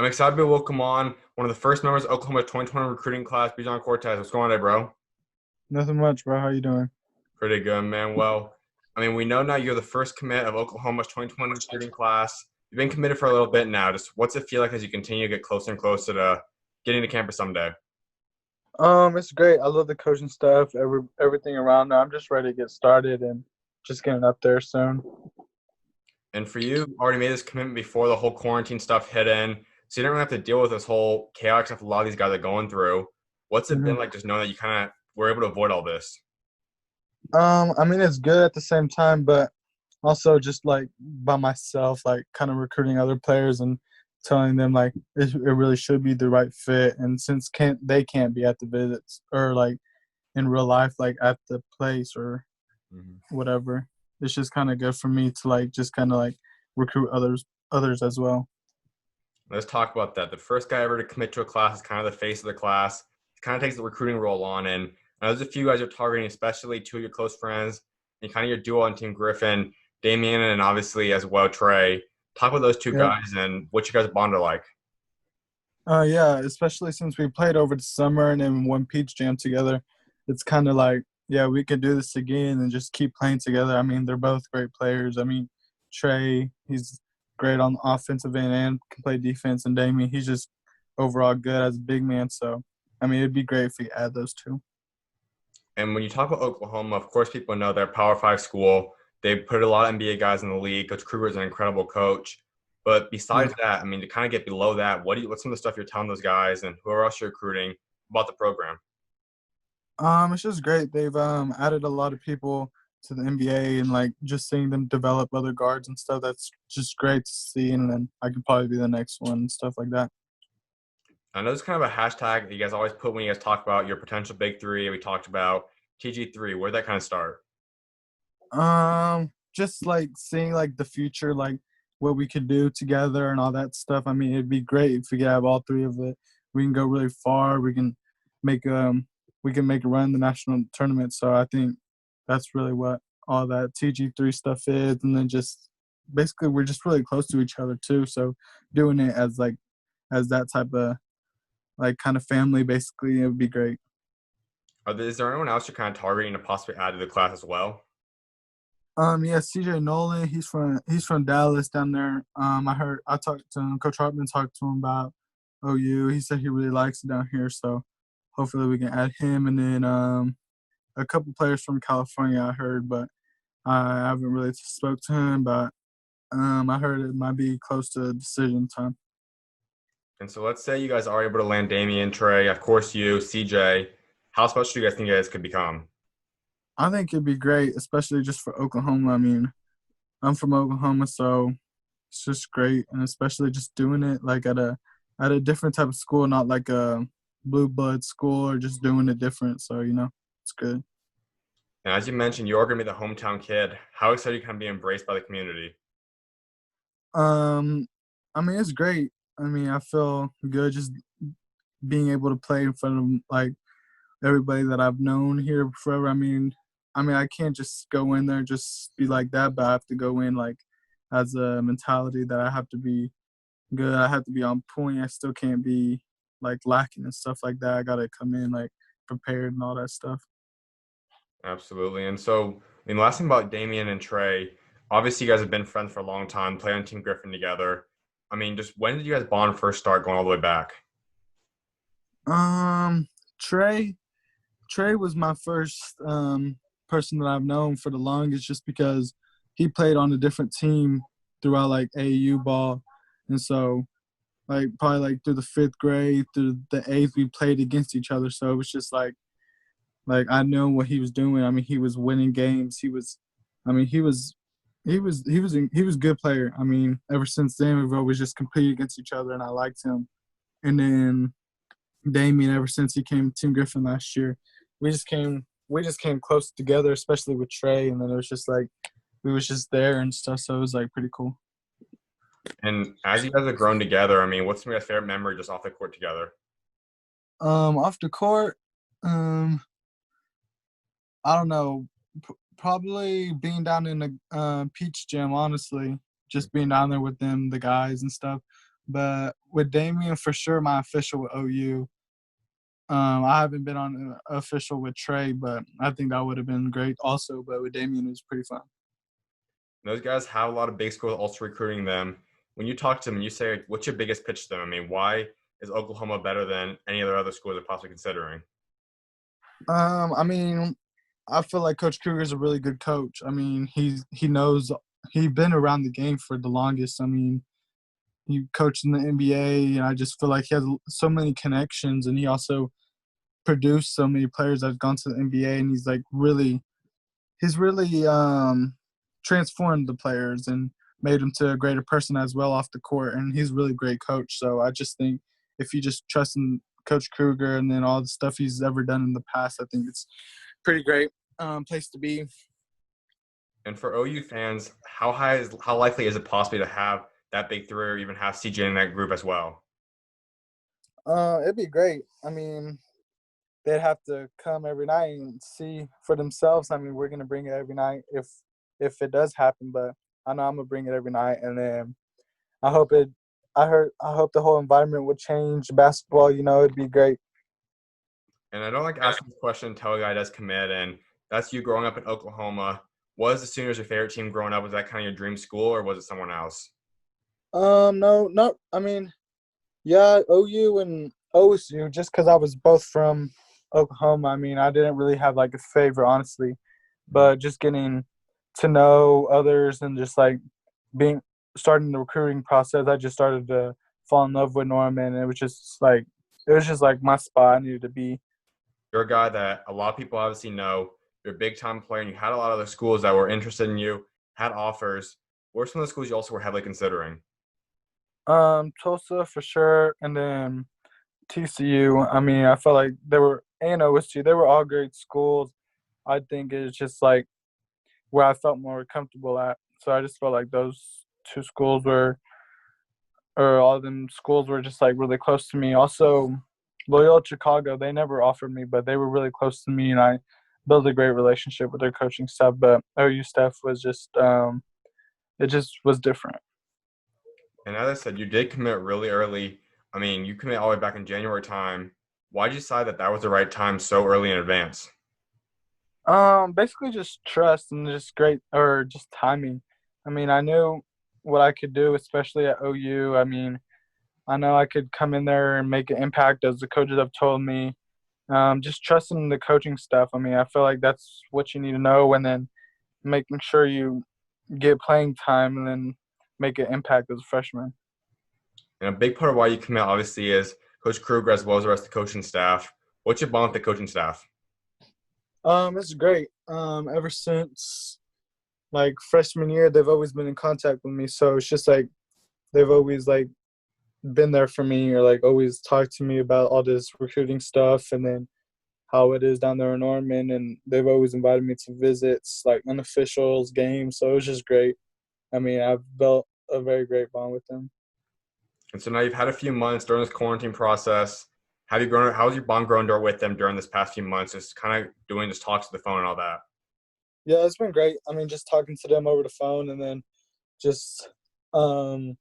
I'm excited to welcome on one of the first members of Oklahoma's 2020 recruiting class, Bijan Cortes. What's going on today, bro? Nothing much, bro. How you doing? Pretty good, man. Well, we know now you're the first commit of Oklahoma's 2020 recruiting class. You've been committed for a little bit now. Just what's it feel like as you continue to get closer and closer to getting to campus someday? It's great. I love the coaching stuff, everything around now. I'm just ready to get started and just getting up there soon. And for you, already made this commitment before the whole quarantine stuff hit in, so you didn't really have to deal with this whole chaotic stuff a lot of these guys are going through. What's it been hmm like just knowing that you kind of were able to avoid all this? I mean it's good at the same time, but also just like by myself, like kind of recruiting other players and telling them like it really should be the right fit. And since they can't be at the visits or like in real life, like at the place or Mhm. whatever, it's just kind of good for me to like just kind of like recruit others as well. Let's talk about that. The first guy ever to commit to a class is kind of the face of the class. He kind of takes the recruiting role on. And there's a few guys you're targeting, especially two of your close friends and kind of your duo on Team Griffin, Daimion, and obviously as well, Trey. Talk about those two Yeah. guys and what you guys bond are like. Yeah, especially since we played over the summer and then won Peach Jam together. It's kind of like, yeah, we could do this again and just keep playing together. I mean, they're both great players. I mean, Trey, he's great on the offensive end and can play defense. And Damien, he's just overall good as a big man. So, I mean, it'd be great if we add those two. And when you talk about Oklahoma, of course, people know they're a Power Five school. They put a lot of NBA guys in the league. Coach Kruger is an incredible coach. But Yeah. besides that, to kind of get below that, what's some of the stuff you're telling those guys and whoever else you're recruiting about the program? It's just great. They've added a lot of people to the NBA and like just seeing them develop other guards and stuff. That's just great to see. And then I could probably be the next one and stuff like that. I know it's kind of a hashtag that you guys always put when you guys talk about your potential big three. We talked about TG3. Where'd that kind of start? Just like seeing like the future, like what we could do together and all that stuff. I mean, it'd be great if we could have all three of it. We can go really far. Make we can make a run in the national tournament. So I think that's really what all that TG3 stuff is. And then just basically we're just really close to each other too. So doing it as like as that type of like kind of family, basically, it would be great. Is there anyone else you're kind of targeting to possibly add to the class as well? Yeah, CJ Nolan, he's from Dallas down there. I talked to him, Coach Hartman talked to him about OU. He said he really likes it down here, so hopefully we can add him. And then a couple players from California I heard, but I haven't really spoke to him. But I heard it might be close to decision time. And so let's say you guys are able to land Damian, Trey, of course you, CJ. How special do you guys think you guys could become? I think it'd be great, especially just for Oklahoma. I mean, I'm from Oklahoma, so it's just great, and especially just doing it like at a different type of school, not like a blue blood school, or just doing it different. So it's good. And as you mentioned, you're going to be the hometown kid. How excited are you kind of be embraced by the community? Um, I mean, it's great. I mean, I feel good just being able to play in front of like everybody that I've known here forever. I mean, I can't just go in there and just be like that, but I have to go in like as a mentality that I have to be good. I have to be on point. I still can't be like lacking and stuff like that. I gotta come in like prepared and all that stuff. Absolutely. And so, the last thing about Damian and Trey, obviously you guys have been friends for a long time, play on Team Griffin together. Just when did you guys bond first start going all the way back? Um, Trey, Trey was my first person that I've known for the longest, just because he played on a different team throughout like AAU ball, and so like probably like through the fifth grade, through the eighth, we played against each other. So it was just like I know what he was doing. I mean, he was winning games. I mean, he was a good player. I mean, ever since then we've always just competed against each other, and I liked him. And then Daimion, ever since he came to Team Griffin last year, we just came close together, especially with Trey. And then it was just like we was just there and stuff. So it was like pretty cool. And as you guys have grown together, what's some of your favorite memory just off the court together? Off the court, um, I don't know. Probably being down in the Peach Gym, honestly, just being down there with them, the guys and stuff. But with Daimion, for sure, my official with OU. I haven't been on an official with Trey, but I think that would have been great also. But with Daimion, it was pretty fun. Those guys have a lot of big schools also recruiting them. When you talk to them and you say, what's your biggest pitch to them? I mean, why is Oklahoma better than any other schools they're possibly considering? I mean, I feel like Coach Kruger's a really good coach. I mean, he knows he's been around the game for the longest. I mean, he coached in the NBA, and I just feel like he has so many connections, and he also produced so many players that have gone to the NBA, and he's really transformed the players and made them to a greater person as well off the court, and he's a really great coach. So I just think if you just trust in Coach Kruger and then all the stuff he's ever done in the past, I think it's pretty great place to be. And for OU fans, how likely is it possibly to have that big three or even have CJ in that group as well? It'd be great. I mean, they'd have to come every night and see for themselves. I mean, we're gonna bring it every night if it does happen, but I know I'm gonna bring it every night, and then I hope it. I hope the whole environment would change. Basketball, it'd be great. And I don't like asking this question until a guy does commit, and that's you growing up in Oklahoma. Was the Sooners your favorite team growing up? Was that kind of your dream school, or was it someone else? No, not. I mean, yeah, OU and OSU, just because I was both from Oklahoma. I mean, I didn't really have like a favorite, honestly, but just getting to know others and just like being starting the recruiting process, I just started to fall in love with Norman, and it was just like my spot I needed to be. You're a guy that a lot of people obviously know. You're a big time player, and you had a lot of other schools that were interested in you, had offers. What are some of the schools you also were heavily considering? Tulsa for sure, and then TCU. I mean, I felt like they were and OSU. They were all great schools. I think it's just like where I felt more comfortable at. So I just felt like those two schools or all of them schools were just like really close to me. Also, Loyola Chicago, they never offered me, but they were really close to me, and I built a great relationship with their coaching staff. But OU staff was it just was different. And as I said, you did commit really early. I mean, you commit all the way back in January time. Why did you decide that that was the right time so early in advance? Basically just trust and just great or just timing. I mean, I knew what I could do, especially at OU. I mean, I know I could come in there and make an impact, as the coaches have told me. Just trusting the coaching staff. I mean, I feel like that's what you need to know, and then making sure you get playing time and then make an impact as a freshman. And a big part of why you commit, obviously, is Coach Kruger as well as the rest of the coaching staff. What's your bond with the coaching staff? It's great. Ever since like freshman year, they've always been in contact with me. So it's just like they've always like been there for me, or like always talked to me about all this recruiting stuff, and then how it is down there in Norman. And they've always invited me to visits, like unofficials, games. So it was just great. I mean, I've built a very great bond with them. And so now you've had a few months during this quarantine process. Have you grown? How's your bond grown with them during this past few months? Just kind of doing just talks to the phone and all that. Yeah, it's been great. I mean, just talking to them over the phone, and then just um,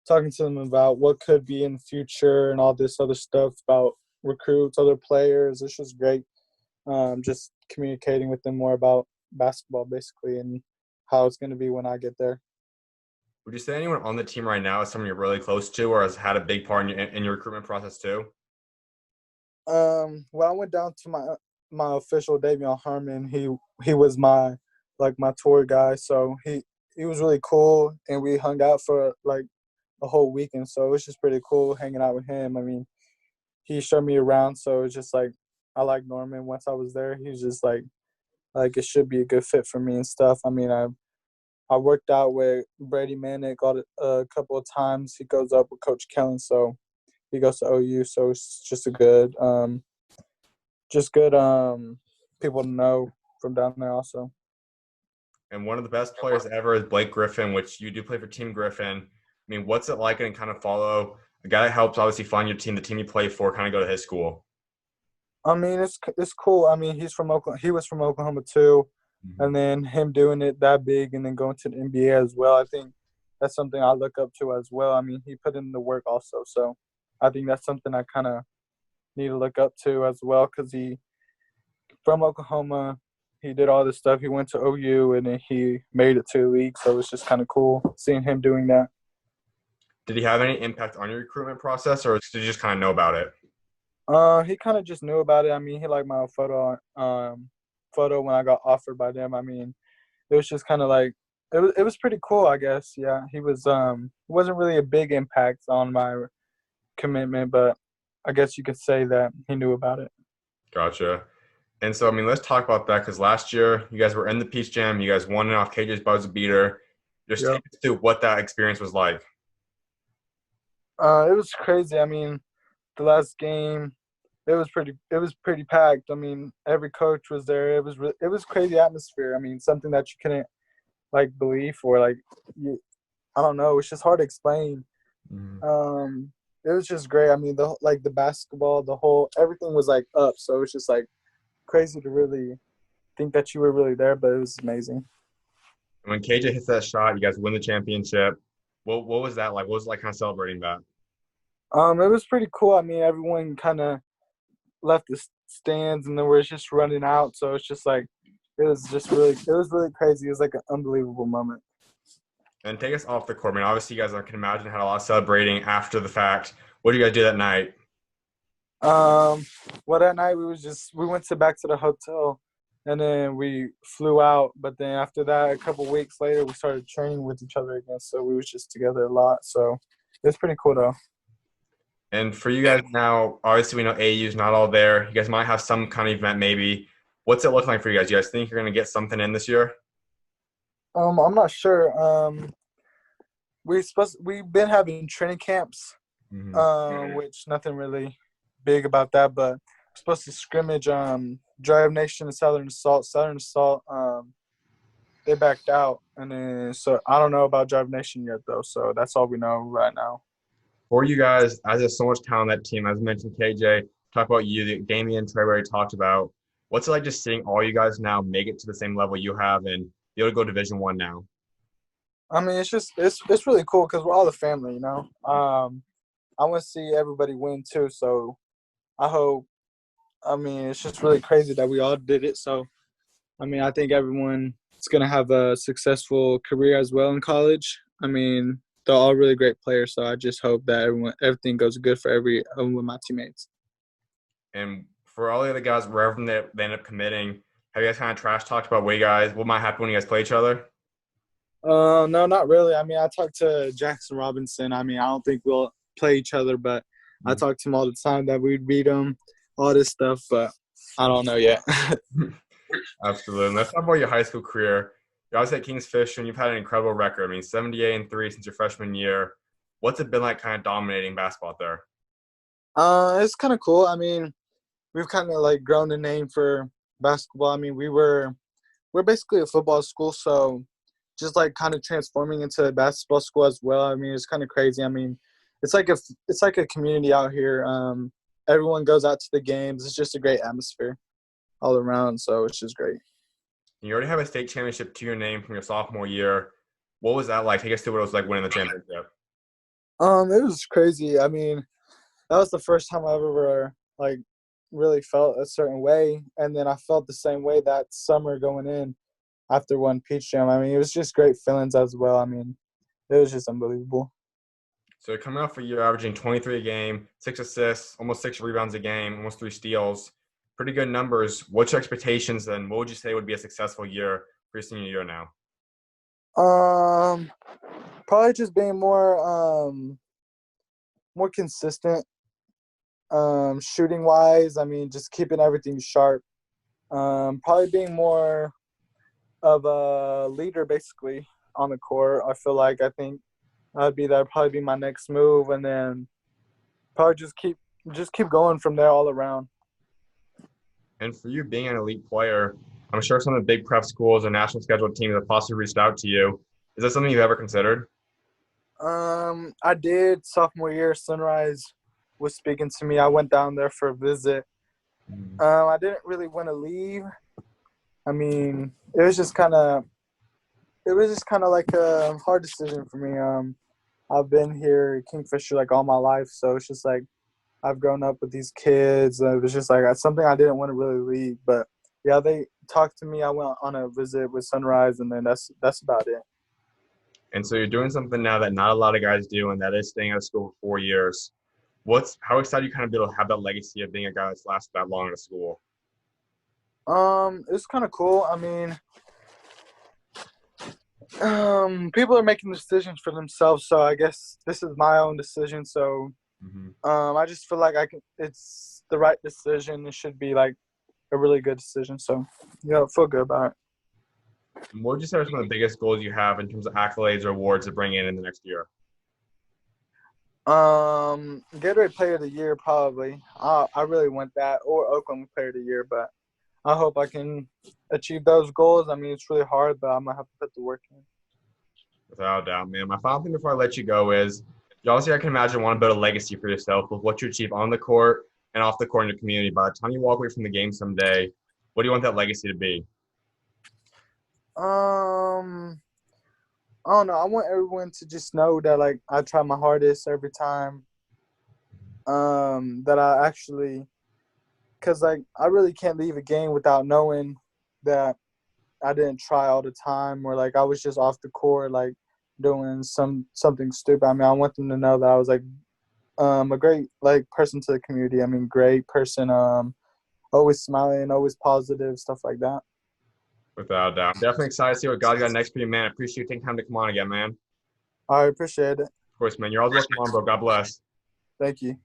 talking to them about what could be in the future and all this other stuff about recruits, other players. It's just great. Just communicating with them more about basketball, basically, and how it's going to be when I get there. Would you say anyone on the team right now is someone you're really close to or has had a big part in your recruitment process too? When I went down to my official Daimion Harmon, he was my tour guy, so he was really cool, and we hung out for like a whole weekend. So it was just pretty cool hanging out with him. I mean, he showed me around, so it's just like I like Norman. Once I was there, he was just like it should be a good fit for me and stuff. I mean, I worked out with Brady Manick a couple of times. He goes up with Coach Kellen, so he goes to OU. So it's just a good people to know from down there also. And one of the best players ever is Blake Griffin, which you do play for Team Griffin. I mean, what's it like and kind of follow a guy that helps obviously find your team, the team you play for, kind of go to his school? I mean, it's cool. I mean, he's from Oklahoma. He was from Oklahoma too, Mm-hmm. and then him doing it that big and then going to the NBA as well. I think that's something I look up to as well. I mean, he put in the work also, so I think that's something I kind of need to look up to as well because he from Oklahoma. He did all this stuff. He went to OU and then he made it to the league. So it's just kind of cool seeing him doing that. Did he have any impact on your recruitment process, or did you just kind of know about it? He kind of just knew about it. I mean, he liked my photo when I got offered by them. I mean, it was just kind of like it was pretty cool, I guess. Yeah, he was it wasn't really a big impact on my commitment, but I guess you could say that he knew about it. Gotcha. And so, I mean, let's talk about that because last year you guys were in the Peach Jam. You guys won it off KJ's buzzer beater. Just Yeah. take us through what that experience was like. It was crazy. I mean, the last game, it was pretty packed. I mean, every coach was there. It was crazy atmosphere. I mean, something that you couldn't like believe or like you, I don't know. It's just hard to explain. Mhm. It was just great. I mean, the basketball, the whole everything was like up. So it was just like crazy to really think that you were really there, but it was amazing. When KJ hits that shot, you guys win the championship. What was that like? What was it like kind of celebrating that? It was pretty cool. I mean, everyone kind of left the stands and then we're just running out. So it's just like it was really crazy. It was like an unbelievable moment. And take us off the court. I mean, obviously, you guys, I can imagine, had a lot of celebrating after the fact. What did you guys do that night? Um, well, that night we went back to the hotel, and then we flew out. But then after that, a couple weeks later, we started training with each other again. So we was just together a lot. So it was pretty cool though. And for you guys now, obviously, we know AU's not all there. You guys might have some kind of event maybe. What's it look like for you guys? You guys think you're going to get something in this year? I'm not sure. We've been having training camps, Mm-hmm. which nothing really big about that, but we're supposed to scrimmage Drive Nation and Southern Assault. Southern Assault they backed out, and then so I don't know about Drive Nation yet though. So that's all we know right now. For you guys, as there's so much talent on that team, as I mentioned, KJ, talk about you, the Daimion, Trey, we already talked about. What's it like just seeing all you guys now make it to the same level you have and be able to go Division I now? I mean, it's really cool because we're all a family, you know. I want to see everybody win too, so I hope. I mean, it's just really crazy that we all did it. So, I mean, I think everyone is gonna have a successful career as well in college. I mean, they're all really great players, so I just hope that everything goes good for every of my teammates. And for all the other guys, wherever they end up committing, have you guys kind of trash talked about what might happen when you guys play each other? No, not really. I mean, I talked to Jackson Robinson. I mean, I don't think we'll play each other, but I talk to him all the time that we'd beat him, all this stuff, but I don't know yet. Absolutely. Let's talk about your high school career. You're obviously at Kingfisher, and you've had an incredible record. I mean, 78-3 since your freshman year. What's it been like kind of dominating basketball out there? It's kind of cool. I mean, we've kind of like grown the name for basketball. I mean, we're basically a football school, so just like kind of transforming into a basketball school as well. I mean, it's kind of crazy. I mean, it's like a community out here. Everyone goes out to the games. It's just a great atmosphere all around, so it's just great. You already have a state championship to your name from your sophomore year. What was that like? Take us through what it was like winning the championship. It was crazy. I mean, that was the first time I ever like really felt a certain way, and then I felt the same way that summer going in after one Peach Jam. I mean, it was just great feelings as well. I mean, it was just unbelievable. So coming off a year averaging 23 a game, 6 assists, almost 6 rebounds a game, almost 3 steals. Pretty good numbers. What's your expectations then? What would you say would be a successful year for your senior year now? Um, Probably just being more consistent. Shooting wise, I mean, just keeping everything sharp. Probably being more of a leader, basically on the court. I think that'd probably be my next move, and then probably just keep going from there all around. And for you being an elite player, I'm sure some of the big prep schools and national scheduled teams have possibly reached out to you. Is that something you've ever considered? I did sophomore year. Sunrise was speaking to me. I went down there for a visit. I didn't really want to leave. I mean, it was just kind of it was just kind of like a hard decision for me. I've been here at Kingfisher like all my life, so it's just like I've grown up with these kids. It was just like something I didn't want to really leave, but yeah, they talked to me. I went on a visit with Sunrise, and then that's about it. And so you're doing something now that not a lot of guys do, and that is staying out of school for 4 years. How excited you kind of be able to have that legacy of being a guy that's lasted that long in school? It's kind of cool. I mean, people are making decisions for themselves, so I guess this is my own decision. So, Mm-hmm. I just feel like I can. It's the right decision. It should be like a really good decision. So, I feel good about it. And what would you say are some of the biggest goals you have in terms of accolades or awards to bring in the next year? Gatorade Player of the Year probably. I really want that, or Oakland Player of the Year, but I hope I can achieve those goals. I mean, it's really hard, but I'm gonna have to put the work in. Without a doubt, man. My final thing before I let you go is, you obviously I can imagine want to build a legacy for yourself with what you achieve on the court and off the court in your community. By the time you walk away from the game someday, what do you want that legacy to be? Um, I don't know. I want everyone to just know that like I try my hardest every time. That I actually, cause like I really can't leave a game without knowing that I didn't try all the time, or like I was just off the court like doing something stupid. I mean, I want them to know that I was like a great like person to the community. I mean, great person. Always smiling, always positive, stuff like that. Without a doubt. Definitely excited to see what God got next for you, man. I appreciate you taking time to come on again, man. I appreciate it. Of course, man. You're always welcome on, bro. God bless. Thank you.